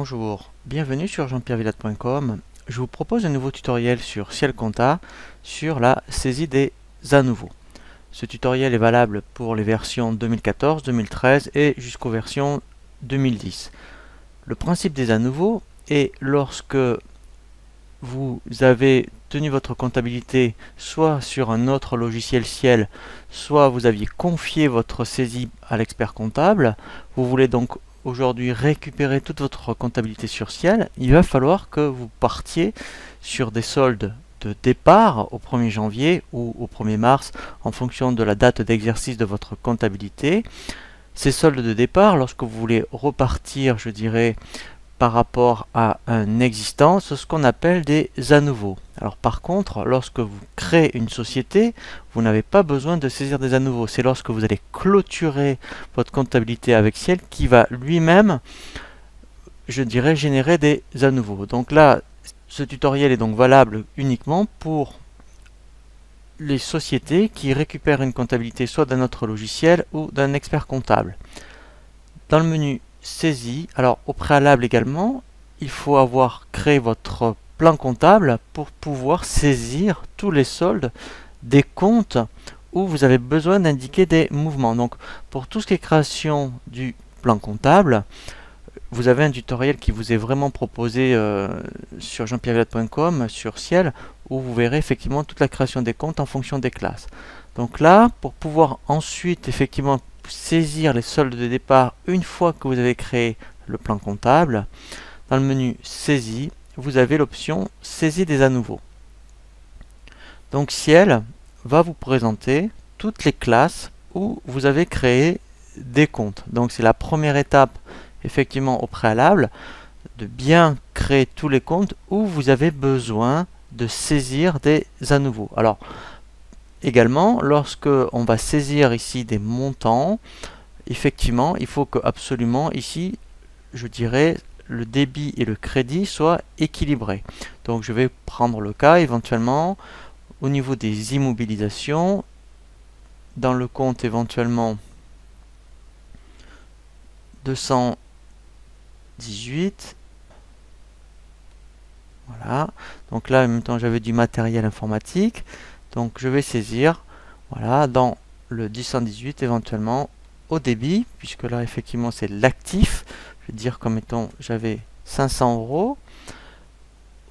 Bonjour, bienvenue sur jean-pierre-villade.com. Je vous propose un nouveau tutoriel sur Ciel Compta sur la saisie des à nouveau. Ce tutoriel est valable pour les versions 2014, 2013 et jusqu'aux versions 2010. Le principe des à nouveau est lorsque vous avez tenu votre comptabilité soit sur un autre logiciel Ciel, soit vous aviez confié votre saisie à l'expert comptable, vous voulez donc aujourd'hui récupérer toute votre comptabilité sur Ciel, il va falloir que vous partiez sur des soldes de départ au 1er janvier ou au 1er mars en fonction de la date d'exercice de votre comptabilité. Ces soldes de départ, lorsque vous voulez repartir, je dirais, par rapport à un existant, c'est ce qu'on appelle des à nouveau. Alors par contre, lorsque vous créez une société, vous n'avez pas besoin de saisir des à nouveau. C'est lorsque vous allez clôturer votre comptabilité avec Ciel qui va lui-même, je dirais, générer des à nouveau. Donc là, ce tutoriel est donc valable uniquement pour les sociétés qui récupèrent une comptabilité soit d'un autre logiciel ou d'un expert comptable. Dans le menu saisie, alors au préalable également, il faut avoir créé votre plan comptable pour pouvoir saisir tous les soldes des comptes où vous avez besoin d'indiquer des mouvements. Donc pour tout ce qui est création du plan comptable, vous avez un tutoriel qui vous est vraiment proposé sur jean-pierre-villade.com, sur Ciel, où vous verrez effectivement toute la création des comptes en fonction des classes. Donc là, pour pouvoir ensuite effectivement saisir les soldes de départ une fois que vous avez créé le plan comptable, dans le menu saisie, vous avez l'option saisie des à nouveau. Donc Ciel va vous présenter toutes les classes où vous avez créé des comptes. Donc c'est la première étape effectivement au préalable de bien créer tous les comptes où vous avez besoin de saisir des à nouveau. Alors également, lorsque on va saisir ici des montants, effectivement, il faut que absolument ici, je dirais, le débit et le crédit soient équilibrés. Donc je vais prendre le cas éventuellement au niveau des immobilisations, dans le compte éventuellement 218. Voilà. Donc là, en même temps, j'avais du matériel informatique. Donc je vais saisir, voilà, dans le 218 éventuellement au débit, puisque là effectivement c'est l'actif. Je vais dire comme étant j'avais 500 euros.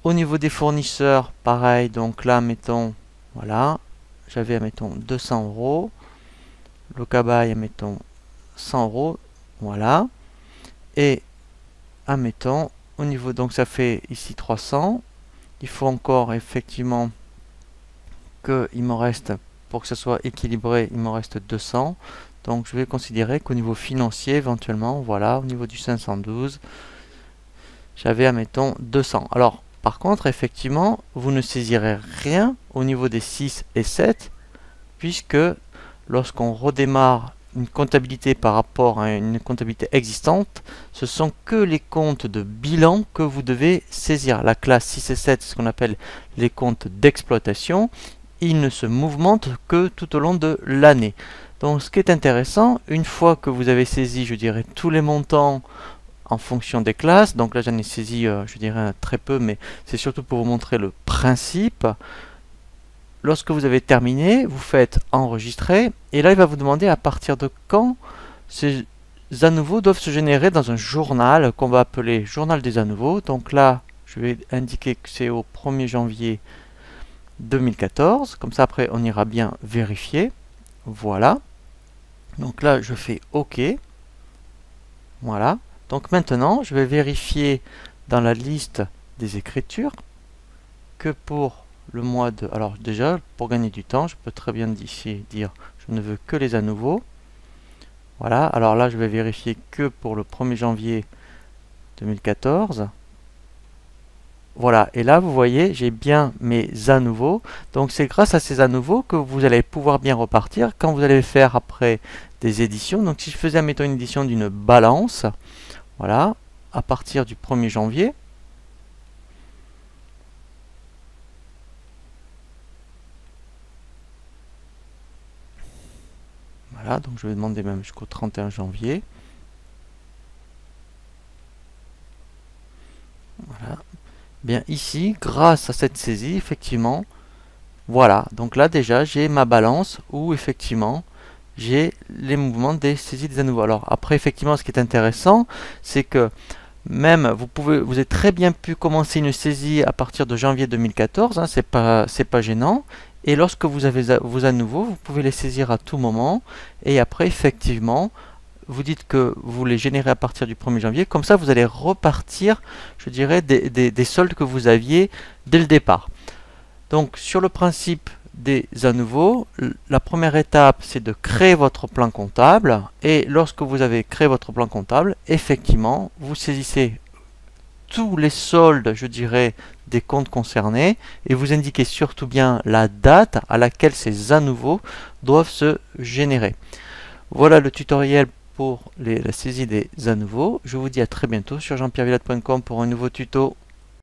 Au niveau des fournisseurs, pareil, donc là mettons, voilà, j'avais mettons 200 euros. Le cabaye, mettons 100 euros, voilà. Et admettons, au niveau, donc ça fait ici 300. Il faut encore effectivement qu'il me reste, pour que ce soit équilibré, il me reste 200. Donc je vais considérer qu'au niveau financier, éventuellement, voilà, au niveau du 512, j'avais, admettons, 200. Alors, par contre, effectivement, vous ne saisirez rien au niveau des 6 et 7, puisque lorsqu'on redémarre une comptabilité par rapport à une comptabilité existante, ce sont que les comptes de bilan que vous devez saisir. La classe 6 et 7, c'est ce qu'on appelle les comptes d'exploitation. Ils ne se mouvementent que tout au long de l'année. Donc ce qui est intéressant, une fois que vous avez saisi, je dirais, tous les montants en fonction des classes, donc là j'en ai saisi, je dirais, très peu, mais c'est surtout pour vous montrer le principe. Lorsque vous avez terminé, vous faites enregistrer, et là il va vous demander à partir de quand ces à nouveau doivent se générer dans un journal qu'on va appeler journal des à nouveau. Donc là, je vais indiquer que c'est au 1er janvier 2014, comme ça après on ira bien vérifier. Voilà. Donc là je fais OK. Voilà. Donc maintenant je vais vérifier dans la liste des écritures que pour le mois de... Alors déjà, pour gagner du temps, je peux très bien ici dire je ne veux que les à nouveau. Voilà, alors là je vais vérifier que pour le 1er janvier 2014. Voilà, et là vous voyez, j'ai bien mes à nouveau. Donc c'est grâce à ces à nouveau que vous allez pouvoir bien repartir quand vous allez faire après des éditions. Donc si je faisais, mettons, une édition d'une balance, voilà, à partir du 1er janvier, voilà, donc je vais demander même jusqu'au 31 janvier. Bien ici, grâce à cette saisie, effectivement, voilà. Donc là déjà, j'ai ma balance où effectivement, j'ai les mouvements des saisies des à nouveau. Alors après, effectivement, ce qui est intéressant, c'est que même vous avez très bien pu commencer une saisie à partir de janvier 2014, hein, c'est pas gênant. Et lorsque vous avez vos à nouveau, vous pouvez les saisir à tout moment. Et après, effectivement, vous dites que vous les générez à partir du 1er janvier. Comme ça, vous allez repartir, je dirais, des soldes que vous aviez dès le départ. Donc, sur le principe des à nouveau, la première étape, c'est de créer votre plan comptable. Et lorsque vous avez créé votre plan comptable, effectivement, vous saisissez tous les soldes, je dirais, des comptes concernés et vous indiquez surtout bien la date à laquelle ces à nouveau doivent se générer. Voilà le tutoriel pour la saisie des à nouveau. Je vous dis à très bientôt sur jeanpierrevillade.com pour un nouveau tuto.